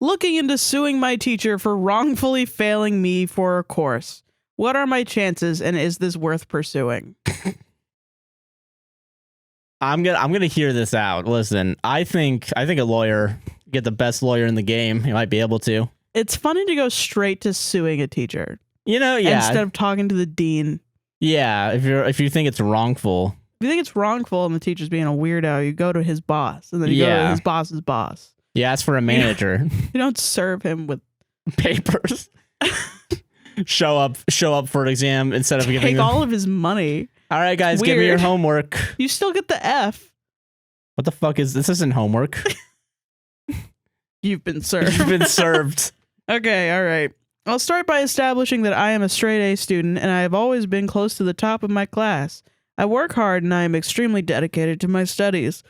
Looking into suing my teacher for wrongfully failing me for a course. What are my chances, and is this worth pursuing? I'm gonna hear this out. Listen, I think a lawyer, get the best lawyer in the game, he might be able to. It's funny to go straight to suing a teacher. Yeah. Instead of talking to the dean. Yeah, if you think it's wrongful. If you think it's wrongful and the teacher's being a weirdo, you go to his boss, and then you go to his boss's boss. You ask for a manager. You don't serve him with papers. show up for an exam instead of giving take all of his money. All right, guys, give me your homework. You still get the F. What the fuck is this? Isn't homework. You've been served. You've been served. Okay, all right. I'll start by establishing that I am a straight A student, and I have always been close to the top of my class. I work hard, and I am extremely dedicated to my studies.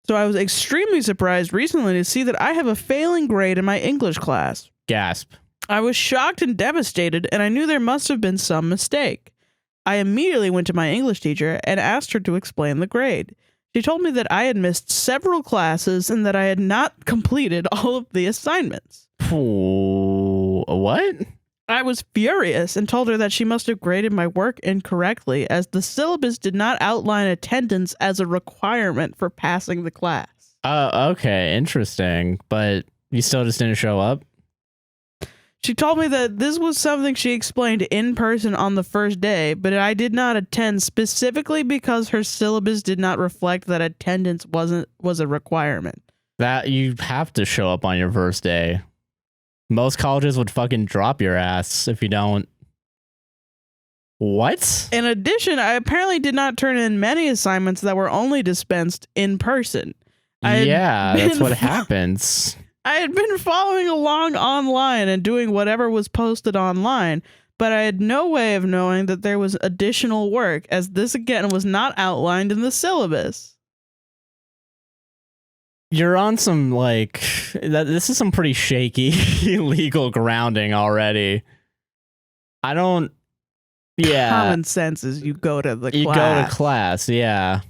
So I was extremely surprised recently to see that I have a failing grade in my English class. Gasp. I was shocked and devastated, and I knew there must have been some mistake. I immediately went to my English teacher and asked her to explain the grade. She told me that I had missed several classes and that I had not completed all of the assignments. What? I was furious and told her that she must have graded my work incorrectly, as the syllabus did not outline attendance as a requirement for passing the class. Okay, interesting. But you still just didn't show up? She told me that this was something she explained in person on the first day, but I did not attend specifically because her syllabus did not reflect that attendance was a requirement. That you have to show up on your first day. Most colleges would fucking drop your ass if you don't. What? In addition, I apparently did not turn in many assignments that were only dispensed in person. Yeah, that's what happens. I had been following along online and doing whatever was posted online, but I had no way of knowing that there was additional work, as this again was not outlined in the syllabus. You're on some, this is some pretty shaky legal grounding already. Yeah. Common sense is you go to the class. You go to class, yeah.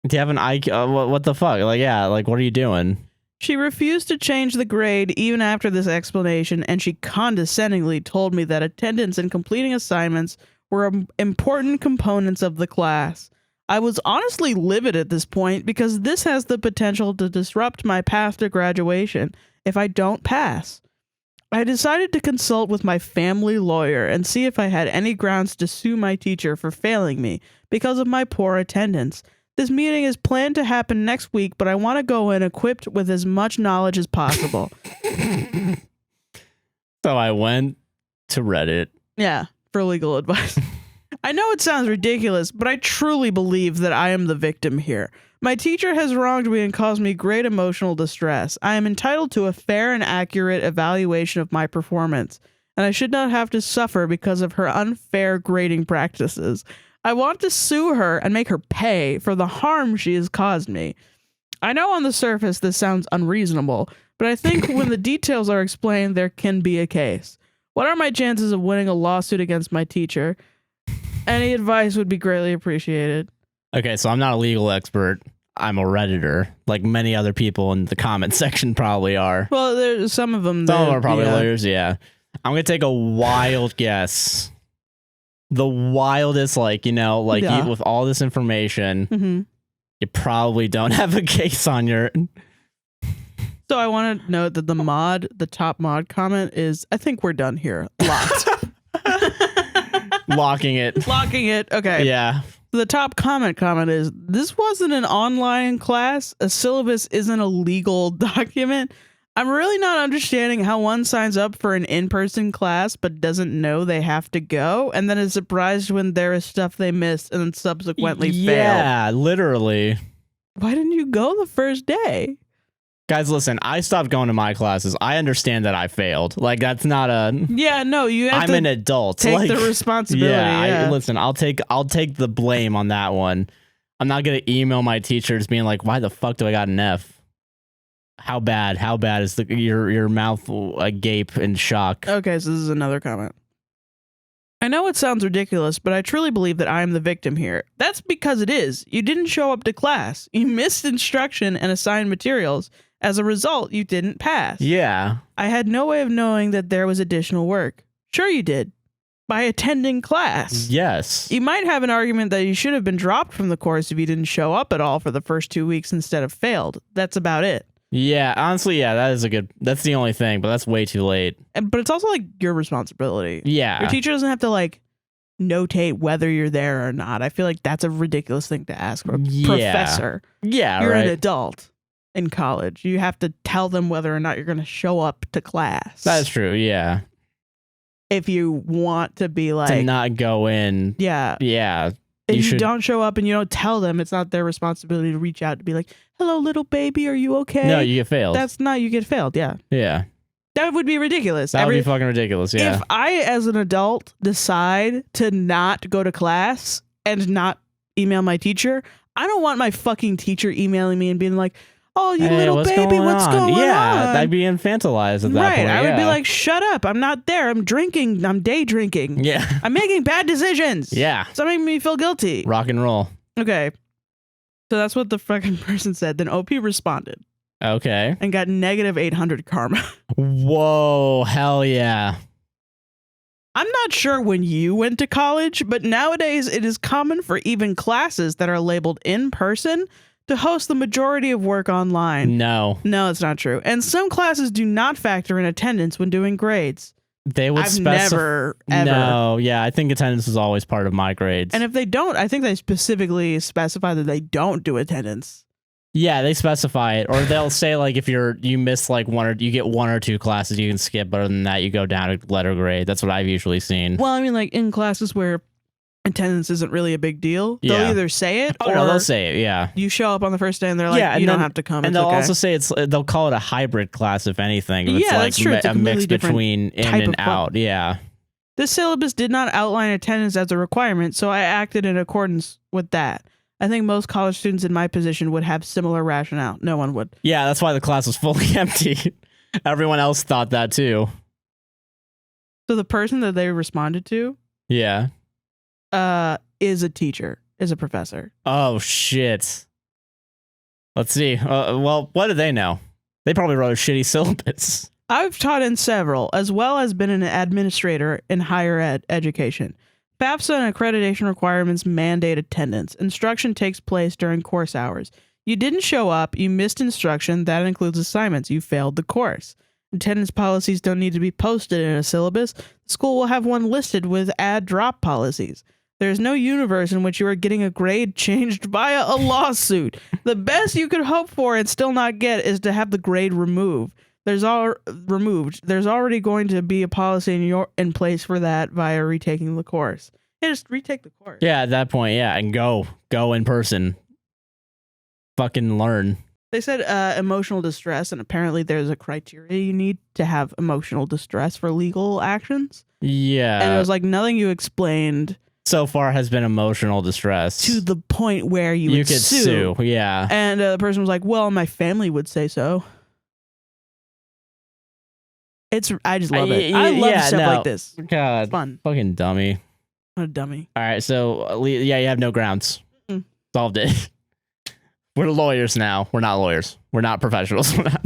Do you have an IQ? What the fuck? What are you doing? She refused to change the grade even after this explanation, and she condescendingly told me that attendance and completing assignments were important components of the class. I was honestly livid at this point because this has the potential to disrupt my path to graduation if I don't pass. I decided to consult with my family lawyer and see if I had any grounds to sue my teacher for failing me because of my poor attendance. This meeting is planned to happen next week, but I want to go in equipped with as much knowledge as possible. So I went to Reddit. Yeah, for legal advice. I know it sounds ridiculous, but I truly believe that I am the victim here. My teacher has wronged me and caused me great emotional distress. I am entitled to a fair and accurate evaluation of my performance, and I should not have to suffer because of her unfair grading practices. I want to sue her and make her pay for the harm she has caused me. I know on the surface this sounds unreasonable, but I think when the details are explained, there can be a case. What are my chances of winning a lawsuit against my teacher? Any advice would be greatly appreciated. Okay, so I'm not a legal expert. I'm a Redditor, like many other people in the comment section probably are. Well, there's some of them. Some of them are probably lawyers, yeah. I'm going to take a wild guess. The wildest, you, with all this information, you probably don't have a case on your... So I want to note that the top mod comment is, I think we're done here. Locked. Locking it. Locking it. Okay. Yeah. The top comment is, this wasn't an online class. A syllabus isn't a legal document. I'm really not understanding how one signs up for an in-person class but doesn't know they have to go, and then is surprised when there is stuff they missed and then subsequently failed. Yeah, literally. Why didn't you go the first day? Guys, listen, I stopped going to my classes. I understand that I failed. That's not a... Yeah, no, you have I'm an adult. Take the responsibility. Yeah. Listen, I'll take the blame on that one. I'm not going to email my teachers being like, why the fuck do I got an F? How bad is your mouth agape in shock? Okay, so this is another comment. I know it sounds ridiculous, but I truly believe that I am the victim here. That's because it is. You didn't show up to class. You missed instruction and assigned materials. As a result, you didn't pass. Yeah. I had no way of knowing that there was additional work. Sure you did. By attending class. Yes. You might have an argument that you should have been dropped from the course if you didn't show up at all for the first 2 weeks instead of failed. That's about it. Yeah, honestly, yeah, that's the only thing, but that's way too late. But it's also like your responsibility. Yeah. Your teacher doesn't have to like notate whether you're there or not. I feel like that's a ridiculous thing to ask for a professor. Yeah, you're right. an adult in college. You have to tell them whether or not you're going to show up to class. That's true, yeah. If you want to be like... To not go in. Yeah. Yeah. If you don't show up and you don't tell them, it's not their responsibility to reach out to be like, hello, little baby, are you okay? No, you get failed. That's not, you get failed, yeah. Yeah. That would be ridiculous. That would be fucking ridiculous, yeah. If I, as an adult, decide to not go to class and not email my teacher, I don't want my fucking teacher emailing me and being like, oh, you little baby, what's going on? Yeah, I'd be infantilized at that point. I would be like, shut up. I'm not there. I'm drinking. I'm day drinking. Yeah. I'm making bad decisions. Yeah. It's making me feel guilty. Rock and roll. Okay. So that's what the fucking person said. Then OP responded. Okay. And got negative 800 karma. Whoa, hell yeah. I'm not sure when you went to college, but nowadays it is common for even classes that are labeled in person to host the majority of work online. No, it's not true. And some classes do not factor in attendance when doing grades. They would never, ever. No, yeah, I think attendance is always part of my grades. And if they don't, I think they specifically specify that they don't do attendance. Yeah, they specify it, or they'll say like if you miss like you get 1 or 2 classes you can skip, but other than that you go down to letter grade. That's what I've usually seen. Well, I mean, like in classes where attendance isn't really a big deal, they'll either say it or they'll say it. Yeah, you show up on the first day and they're like, you don't have to come. And they'll also say they'll call it a hybrid class if anything. It's like that's true. It's a mix between in and out. Yeah. This syllabus did not outline attendance as a requirement, so I acted in accordance with that. I think most college students in my position would have similar rationale. No one would. Yeah, that's why the class was fully empty. Everyone else thought that too. So the person that they responded to, is a teacher, is a professor. Oh shit. Let's see. Well, what do they know? They probably wrote a shitty syllabus. I've taught in several, as well as been an administrator in higher education. FAFSA and accreditation requirements mandate attendance. Instruction takes place during course hours. You didn't show up, you missed instruction, that includes assignments, you failed the course. Attendance policies don't need to be posted in a syllabus. The school will have one listed with add drop policies. There is no universe in which you are getting a grade changed via a lawsuit. The best you could hope for and still not get is to have the grade removed. There's already going to be a policy in place for that via retaking the course. Yeah, just retake the course. Yeah, at that point, yeah, and go in person. Fucking learn. They said emotional distress, and apparently there's a criteria you need to have emotional distress for legal actions. Yeah. And it was like nothing you explained so far has been emotional distress. To the point where you could sue. Yeah. And the person was like, well, my family would say so. I just love it. I love stuff like this. God, it's fun. Fucking dummy. What a dummy. All right, so you have no grounds. Solved it. We're lawyers now. We're not lawyers. We're not professionals. We're not.